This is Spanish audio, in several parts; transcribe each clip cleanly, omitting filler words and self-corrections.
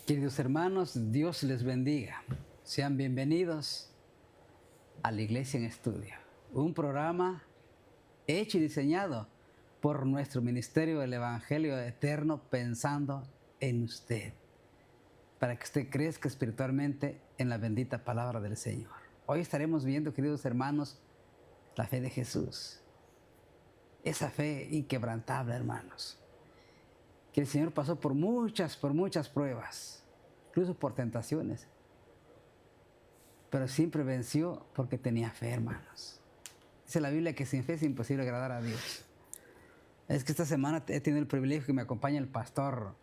Queridos hermanos, Dios les bendiga. Sean bienvenidos a la Iglesia en Estudio, un programa hecho y diseñado por nuestro Ministerio del Evangelio Eterno, pensando en usted, para que usted crezca espiritualmente en la bendita palabra del Señor. Hoy estaremos viendo, queridos hermanos, la fe de Jesús. Esa fe inquebrantable, hermanos, que el Señor pasó por muchas pruebas, incluso por tentaciones, pero siempre venció porque tenía fe, hermanos. Dice la Biblia que sin fe es imposible agradar a Dios. Es que esta semana he tenido el privilegio que me acompañe el pastor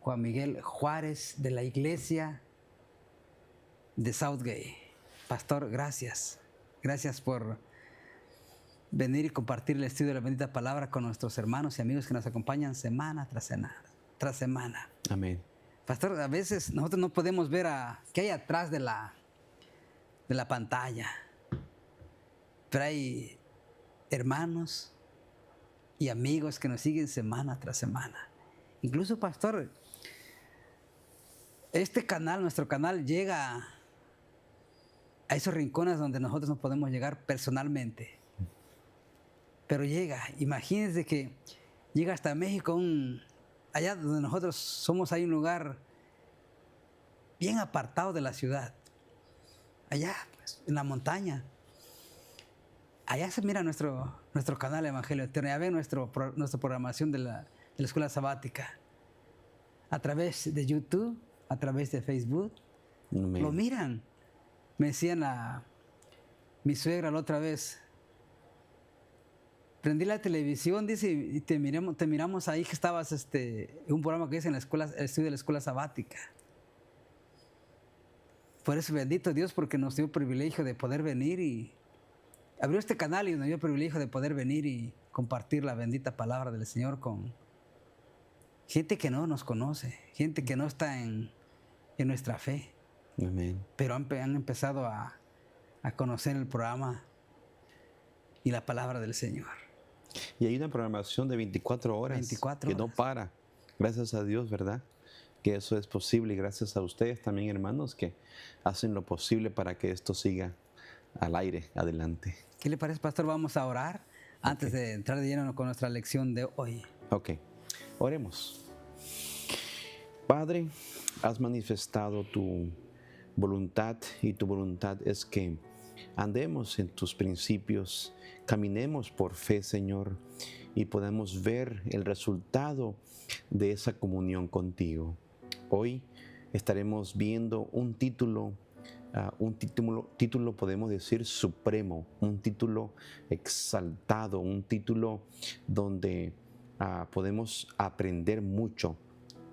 Juan Miguel Juárez de la iglesia de Southgate. Pastor, gracias. Gracias por venir y compartir el estudio de la bendita palabra con nuestros hermanos y amigos que nos acompañan semana tras semana. Amén. Pastor, a veces nosotros no podemos ver qué hay atrás de la pantalla, pero hay hermanos y amigos que nos siguen semana tras semana. Incluso, pastor, este canal, nuestro canal, llega a esos rincones donde nosotros no podemos llegar personalmente. Pero llega, imagínense que llega hasta México, allá donde nosotros somos, hay un lugar bien apartado de la ciudad. Allá, pues, en la montaña. Allá se mira nuestro canal Evangelio Eterno. Ya ven nuestra programación de la escuela sabática. A través de YouTube, a través de Facebook. Amén. Lo miran. Me decían mi suegra la otra vez: prendí la televisión, dice, y te miramos ahí que estabas en un programa que dice en la escuela, el estudio de la escuela sabática. Por eso bendito Dios, porque nos dio el privilegio de poder venir y abrió este canal y nos dio el privilegio de poder venir y compartir la bendita palabra del Señor con gente que no nos conoce, gente que no está en nuestra fe. Amén. Pero han empezado a conocer el programa y la palabra del Señor. Y hay una programación de 24 horas, 24 que no horas. para. Gracias a Dios, ¿verdad? Que eso es posible, y gracias a ustedes también, hermanos, que hacen lo posible para que esto siga al aire, adelante. ¿Qué le parece, pastor? Vamos a orar antes de entrar de lleno con nuestra lección de hoy. Ok, oremos. Padre, has manifestado tu voluntad, y tu voluntad es que andemos en tus principios, caminemos por fe, Señor, y podamos ver el resultado de esa comunión contigo. Hoy estaremos viendo un título podemos decir supremo, un título exaltado, un título donde podemos aprender mucho,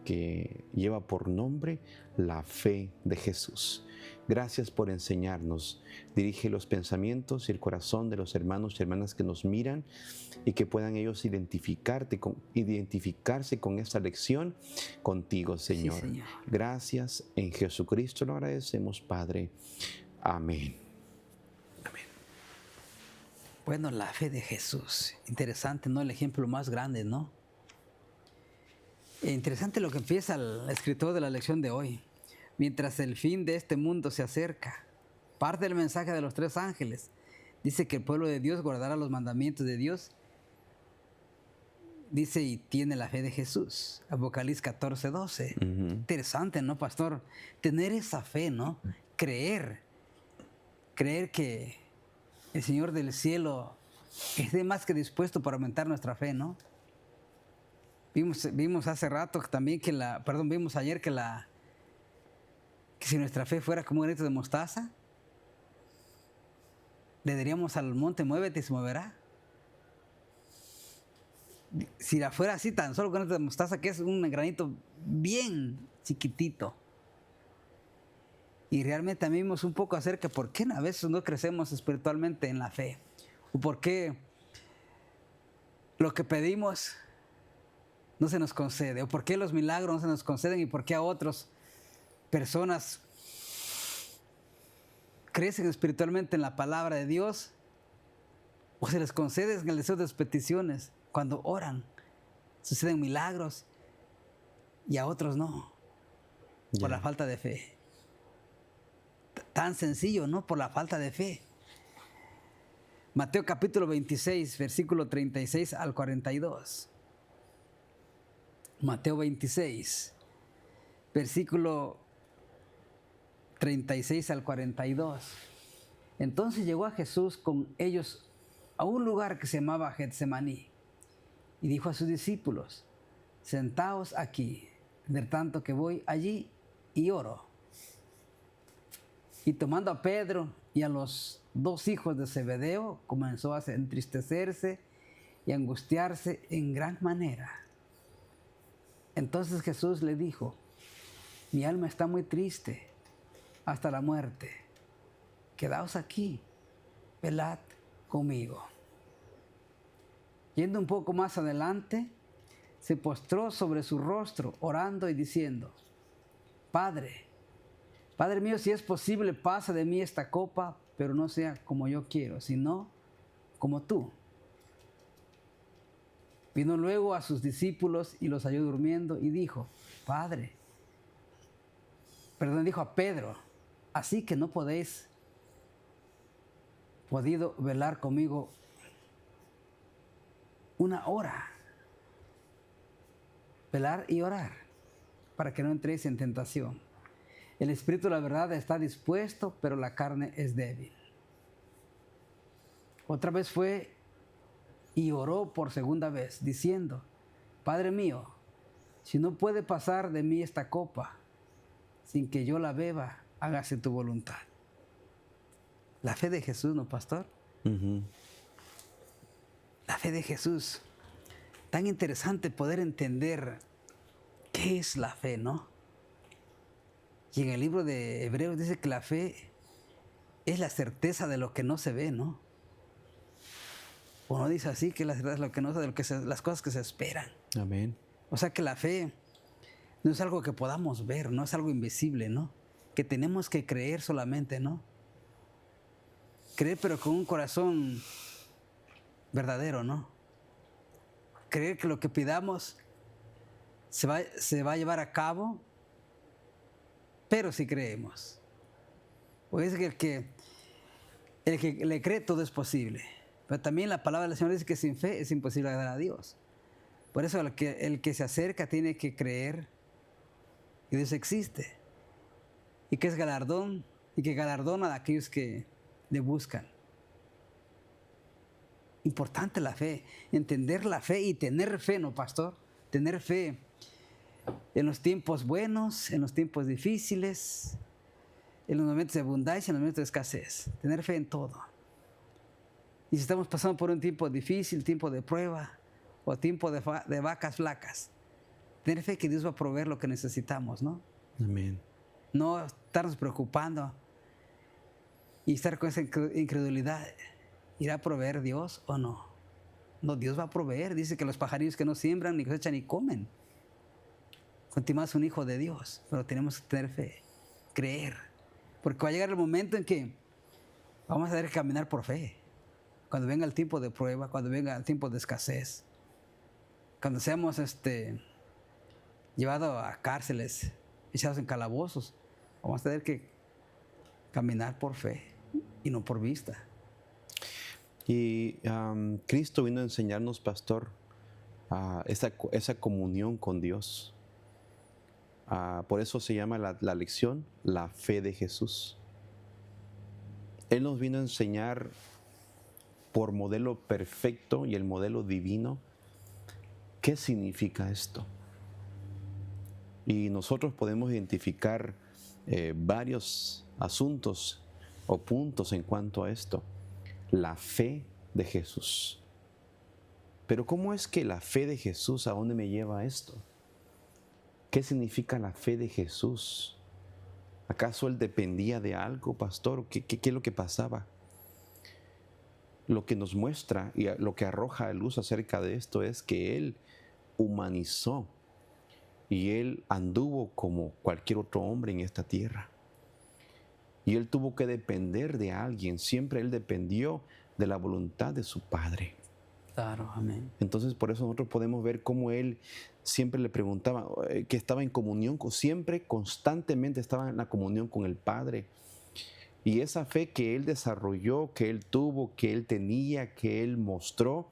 que lleva por nombre la fe de Jesús. Gracias por enseñarnos. Dirige los pensamientos y el corazón de los hermanos y hermanas que nos miran, y que puedan ellos identificarse con esta lección contigo, Señor. Sí, Señor. Gracias, en Jesucristo lo agradecemos, Padre. Amén. Amén. Bueno, la fe de Jesús. Interesante, ¿no? El ejemplo más grande, ¿no? Interesante lo que empieza el escritor de la lección de hoy. Mientras el fin de este mundo se acerca, parte del mensaje de los 3 ángeles. Dice que el pueblo de Dios guardará los mandamientos de Dios. Dice, y tiene la fe de Jesús. Apocalipsis 14:12. Interesante, ¿no, pastor? Tener esa fe, ¿no? Creer que el Señor del cielo esté más que dispuesto para aumentar nuestra fe, ¿no? Vimos hace rato también vimos ayer que si nuestra fe fuera como un granito de mostaza, le diríamos al monte: muévete, y se moverá. Si la fuera así, tan solo granito de mostaza, que es un granito bien chiquitito. Y realmente también vimos un poco acerca de por qué a veces no crecemos espiritualmente en la fe, o por qué lo que pedimos no se nos concede, o por qué los milagros no se nos conceden, y por qué a otras personas crecen espiritualmente en la palabra de Dios, o se les concede en el deseo de sus peticiones. Cuando oran, suceden milagros, y a otros no. por Ya. la falta de fe. Tan sencillo, ¿no? Por la falta de fe. Mateo capítulo 26, versículo 36 al 42. Mateo 26, versículo 36 al 42. Entonces llegó a Jesús con ellos a un lugar que se llamaba Getsemaní y dijo a sus discípulos: sentaos aquí, de tanto que voy allí y oro. Y tomando a Pedro y a los dos hijos de Zebedeo, comenzó a entristecerse y angustiarse en gran manera. Entonces Jesús le dijo: mi alma está muy triste hasta la muerte. Quedaos aquí, velad conmigo. Yendo un poco más adelante, se postró sobre su rostro, orando y diciendo: Padre mío, si es posible, pasa de mí esta copa, pero no sea como yo quiero, sino como tú. Vino luego a sus discípulos y los halló durmiendo y dijo: dijo a Pedro: así que no podéis podido velar conmigo una hora. Velar y orar para que no entréis en tentación. El espíritu, la verdad, está dispuesto, pero la carne es débil. Otra vez fue y oró por segunda vez, diciendo: Padre mío, si no puede pasar de mí esta copa sin que yo la beba, hágase tu voluntad. La fe de Jesús, ¿no, pastor? Ujú. La fe de Jesús. Tan interesante poder entender qué es la fe, ¿no? Y en el libro de Hebreos dice que la fe es la certeza de lo que no se ve, ¿no? O no dice así, que la certeza de lo que no se ve, de las cosas que se esperan. Amén. O sea que la fe no es algo que podamos ver, no es algo invisible, ¿no? Que tenemos que creer solamente, ¿no? Creer, pero con un corazón verdadero, ¿no? Creer que lo que pidamos se va a llevar a cabo, pero si creemos. Porque es que el que le cree, todo es posible. Pero también la palabra del Señor dice que sin fe es imposible agradar a Dios. Por eso el que se acerca tiene que creer que Dios existe y que es galardón y que galardona a aquellos que le buscan. Importante la fe, entender la fe y tener fe, ¿no, pastor? Tener fe en los tiempos buenos, en los tiempos difíciles, en los momentos de abundancia, en los momentos de escasez. Tener fe en todo. Y si estamos pasando por un tiempo difícil, tiempo de prueba o tiempo de vacas flacas, tener fe que Dios va a proveer lo que necesitamos, ¿no? Amén. No estarnos preocupando y estar con esa incredulidad. ¿Irá a proveer Dios o no? No, Dios va a proveer. Dice que los pajarillos que no siembran, ni cosechan, ni comen. Cuanto más un hijo de Dios. Pero tenemos que tener fe, creer. Porque va a llegar el momento en que vamos a tener que caminar por fe. Cuando venga el tiempo de prueba, cuando venga el tiempo de escasez, cuando seamos llevados a cárceles, echados en calabozos, vamos a tener que caminar por fe y no por vista. Y Cristo vino a enseñarnos, pastor, esa comunión con Dios. Por eso se llama la lección la fe de Jesús. Él nos vino a enseñar por modelo perfecto y el modelo divino qué significa esto. Y nosotros podemos identificar varios asuntos o puntos en cuanto a esto. La fe de Jesús. Pero ¿cómo es que la fe de Jesús, a dónde me lleva esto? ¿Qué significa la fe de Jesús? ¿Acaso Él dependía de algo, pastor? ¿Qué es lo que pasaba? Lo que nos muestra y lo que arroja a luz acerca de esto es que Él humanizó y Él anduvo como cualquier otro hombre en esta tierra. Y Él tuvo que depender de alguien. Siempre Él dependió de la voluntad de su Padre. Claro, amén. Entonces, por eso nosotros podemos ver cómo él siempre le preguntaba, que estaba en comunión, siempre, constantemente estaba en la comunión con el Padre. Y esa fe que él desarrolló, que él tuvo, que él tenía, que él mostró,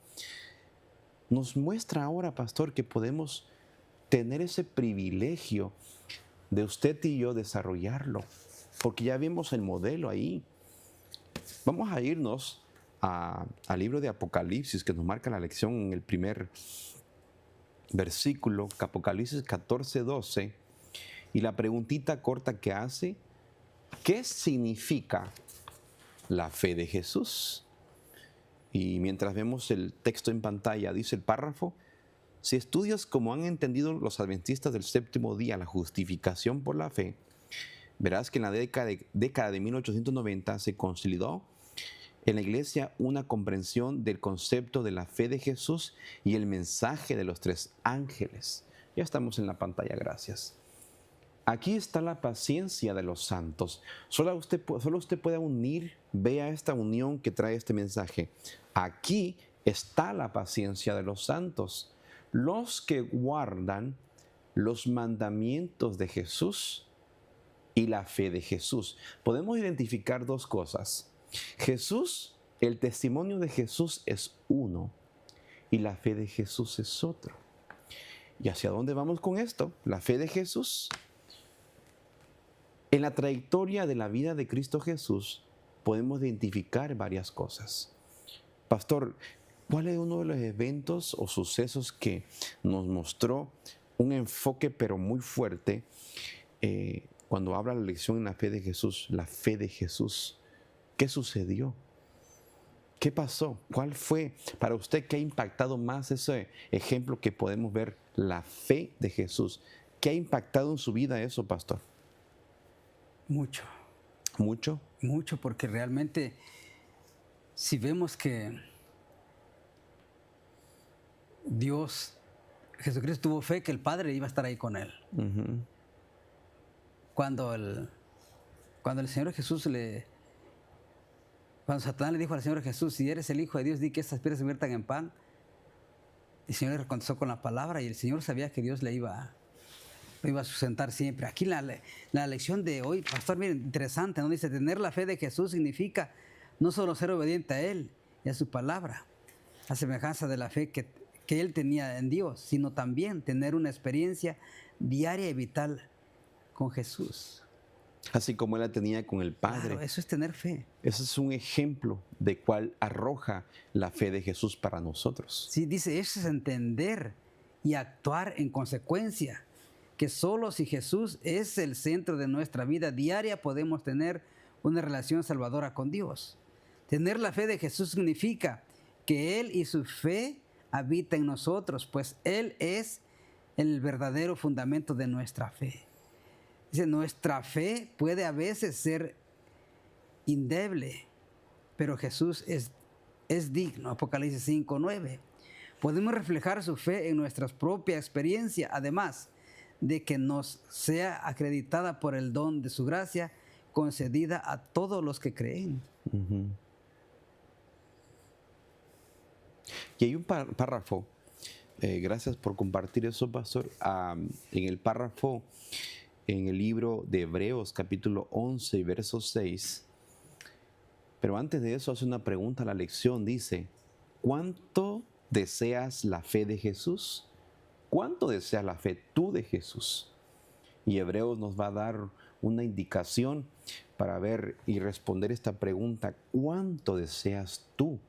nos muestra ahora, pastor, que podemos tener ese privilegio de usted y yo desarrollarlo, porque ya vimos el modelo ahí. Vamos a irnos al libro de Apocalipsis, que nos marca la lección en el primer versículo, Apocalipsis 14:12, y la preguntita corta que hace, ¿qué significa la fe de Jesús? Y mientras vemos el texto en pantalla, dice el párrafo: si estudias como han entendido los adventistas del séptimo día la justificación por la fe, verás que en la década de 1890 se consolidó en la iglesia una comprensión del concepto de la fe de Jesús y el mensaje de los tres ángeles. Ya estamos en la pantalla, gracias. Aquí está la paciencia de los santos. Solo usted puede unir, vea esta unión que trae este mensaje. Aquí está la paciencia de los santos, los que guardan los mandamientos de Jesús y la fe de Jesús. Podemos identificar dos cosas. Jesús, el testimonio de Jesús es uno y la fe de Jesús es otro. ¿Y hacia dónde vamos con esto? La fe de Jesús. En la trayectoria de la vida de Cristo Jesús podemos identificar varias cosas. Pastor, ¿cuál es uno de los eventos o sucesos que nos mostró un enfoque pero muy fuerte cuando habla la lección en la fe de Jesús? La fe de Jesús. ¿Qué sucedió? ¿Qué pasó? ¿Cuál fue para usted que ha impactado más ese ejemplo que podemos ver, la fe de Jesús? ¿Qué ha impactado en su vida eso, pastor? Mucho. ¿Mucho? Mucho, porque realmente si vemos que Jesucristo tuvo fe que el Padre iba a estar ahí con él. Uh-huh. Cuando el Señor Jesús cuando Satanás le dijo al Señor Jesús, si eres el Hijo de Dios, di que estas piedras se conviertan en pan. El Señor le contestó con la palabra y el Señor sabía que Dios lo iba a sustentar siempre. Aquí la lección de hoy, pastor, miren, interesante, ¿no? Dice, tener la fe de Jesús significa no solo ser obediente a Él y a su palabra, a semejanza de la fe que Él tenía en Dios, sino también tener una experiencia diaria y vital con Jesús. Así como Él la tenía con el Padre. Claro, eso es tener fe. Ese es un ejemplo de cuál arroja la fe de Jesús para nosotros. Sí, dice, eso es entender y actuar en consecuencia, que solo si Jesús es el centro de nuestra vida diaria podemos tener una relación salvadora con Dios. Tener la fe de Jesús significa que Él y su fe habitan en nosotros, pues Él es el verdadero fundamento de nuestra fe. Dice, nuestra fe puede a veces ser endeble, pero Jesús es digno. Apocalipsis 5:9. Podemos reflejar su fe en nuestra propia experiencia, además de que nos sea acreditada por el don de su gracia concedida a todos los que creen. Uh-huh. Y hay un párrafo, gracias por compartir eso, pastor, en el párrafo en el libro de Hebreos capítulo 11 verso 6, pero antes de eso hace una pregunta a la lección, dice, ¿cuánto deseas la fe de Jesús? ¿Cuánto deseas la fe tú de Jesús? Y Hebreos nos va a dar una indicación para ver y responder esta pregunta. ¿Cuánto deseas tú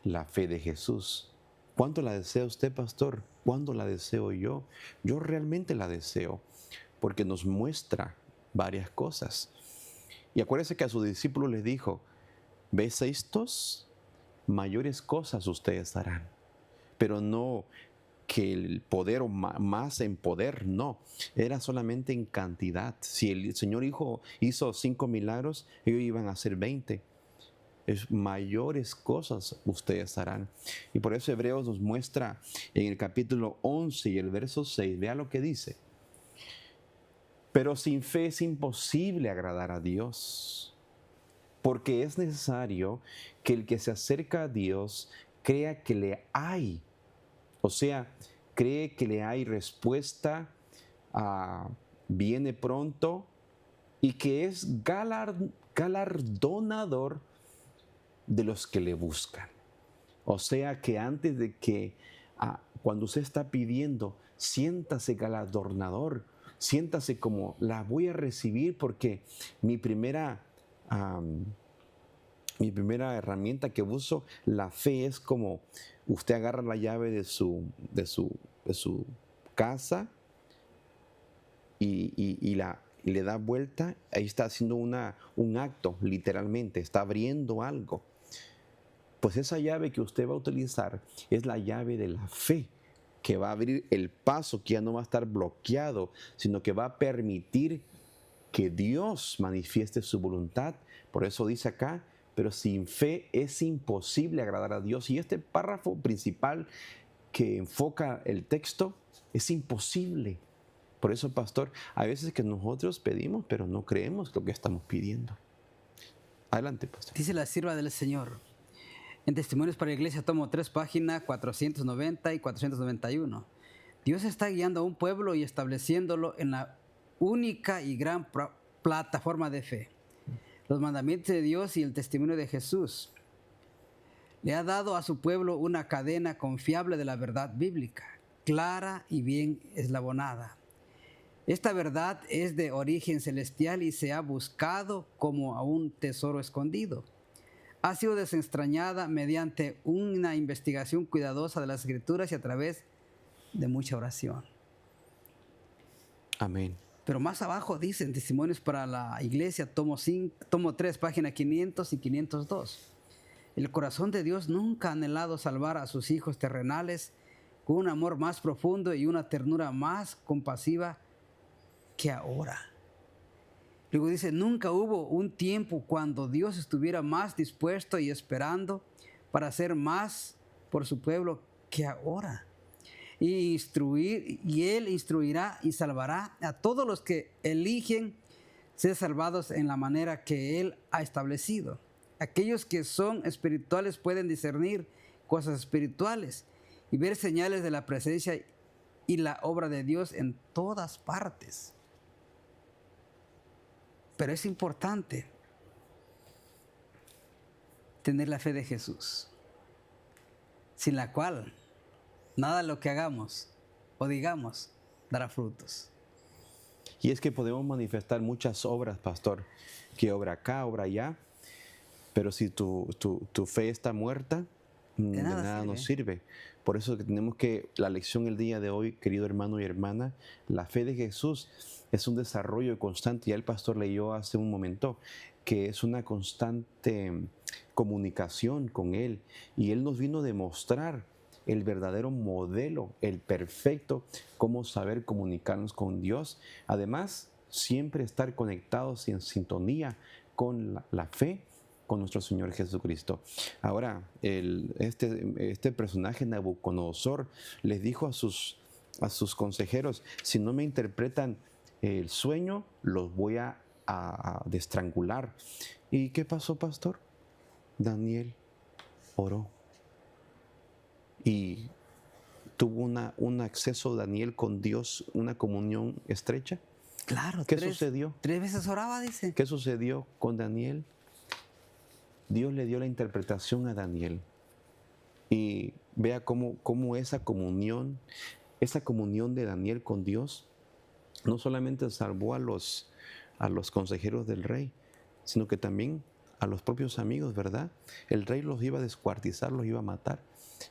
la fe de Jesús? ¿Cuánto la desea usted, pastor? ¿Cuánto la deseo yo? Yo realmente la deseo porque nos muestra varias cosas. Y acuérdense que a sus discípulos les dijo, ¿ves estos? Mayores cosas ustedes harán, pero no que el poder o más en poder, no, era solamente en cantidad. Si el Señor hizo 5 milagros, ellos iban a hacer 20. Mayores cosas ustedes harán. Y por eso Hebreos nos muestra en el capítulo 11 y el verso 6, vea lo que dice. Pero sin fe es imposible agradar a Dios, porque es necesario que el que se acerca a Dios crea que le hay. O sea, cree que le hay respuesta, viene pronto y que es galardonador de los que le buscan. O sea que antes de que, cuando usted está pidiendo, siéntase galardonador, siéntase como la voy a recibir porque mi primera herramienta que uso, la fe, es como usted agarra la llave de su casa y le da vuelta. Ahí está haciendo un acto, literalmente, está abriendo algo. Pues esa llave que usted va a utilizar es la llave de la fe, que va a abrir el paso, que ya no va a estar bloqueado, sino que va a permitir que Dios manifieste su voluntad. Por eso dice acá, pero sin fe es imposible agradar a Dios. Y este párrafo principal que enfoca el texto es imposible. Por eso, pastor, hay veces que nosotros pedimos, pero no creemos lo que estamos pidiendo. Adelante, pastor. Dice la sierva del Señor, en Testimonios para la Iglesia, tomo 3, página 490 y 491. Dios está guiando a un pueblo y estableciéndolo en la única y gran plataforma de fe. Los mandamientos de Dios y el testimonio de Jesús. Le ha dado a su pueblo una cadena confiable de la verdad bíblica, clara y bien eslabonada. Esta verdad es de origen celestial y se ha buscado como a un tesoro escondido. Ha sido desentrañada mediante una investigación cuidadosa de las Escrituras y a través de mucha oración. Amén. Pero más abajo dicen Testimonios para la Iglesia, tomo 3, página 500 y 502. El corazón de Dios nunca ha anhelado salvar a sus hijos terrenales con un amor más profundo y una ternura más compasiva que ahora. Luego dice, nunca hubo un tiempo cuando Dios estuviera más dispuesto y esperando para hacer más por su pueblo que ahora. Y Él instruirá y salvará a todos los que eligen ser salvados en la manera que Él ha establecido. Aquellos que son espirituales pueden discernir cosas espirituales y ver señales de la presencia y la obra de Dios en todas partes. Pero es importante tener la fe de Jesús, sin la cual nada de lo que hagamos o digamos dará frutos. Y es que podemos manifestar muchas obras, pastor, que obra acá, obra allá, pero si tu fe está muerta, de nada nos sirve. Por eso que tenemos la lección el día de hoy, querido hermano y hermana, la fe de Jesús es un desarrollo constante. Ya el pastor leyó hace un momento que es una constante comunicación con Él. Y Él nos vino a demostrar el verdadero modelo, el perfecto, cómo saber comunicarnos con Dios. Además, siempre estar conectados y en sintonía con la fe, con nuestro Señor Jesucristo. Ahora, este personaje Nabucodonosor les dijo a sus consejeros, si no me interpretan el sueño, los voy a estrangular. ¿Y qué pasó, pastor? Daniel oró. Y tuvo un acceso Daniel con Dios, una comunión estrecha. Claro. ¿Qué sucedió? 3 veces oraba, dice. ¿Qué sucedió con Daniel? Dios le dio la interpretación a Daniel. Y vea cómo esa comunión de Daniel con Dios no solamente salvó a los consejeros del rey, sino que también a los propios amigos, ¿verdad? El rey los iba a descuartizar, los iba a matar.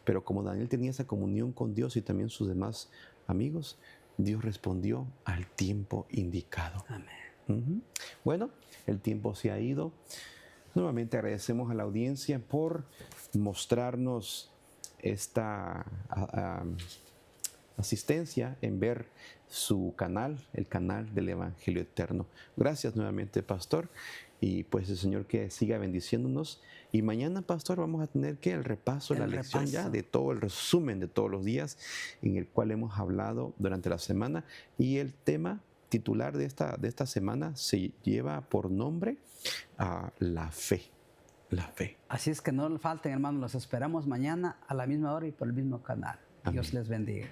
Pero como Daniel tenía esa comunión con Dios y también sus demás amigos, Dios respondió al tiempo indicado. Amén. Bueno, el tiempo se ha ido. Nuevamente agradecemos a la audiencia por mostrarnos esta asistencia en ver su canal, el canal del Evangelio Eterno. Gracias nuevamente, pastor. Y pues el Señor que siga bendiciéndonos. Y mañana, pastor, vamos a tener el repaso, la lección ya de todo el resumen de todos los días en el cual hemos hablado durante la semana. Y el tema titular de esta semana se lleva por nombre la fe. la fe. Así es que no falten, hermanos, los esperamos mañana a la misma hora y por el mismo canal. Dios les bendiga.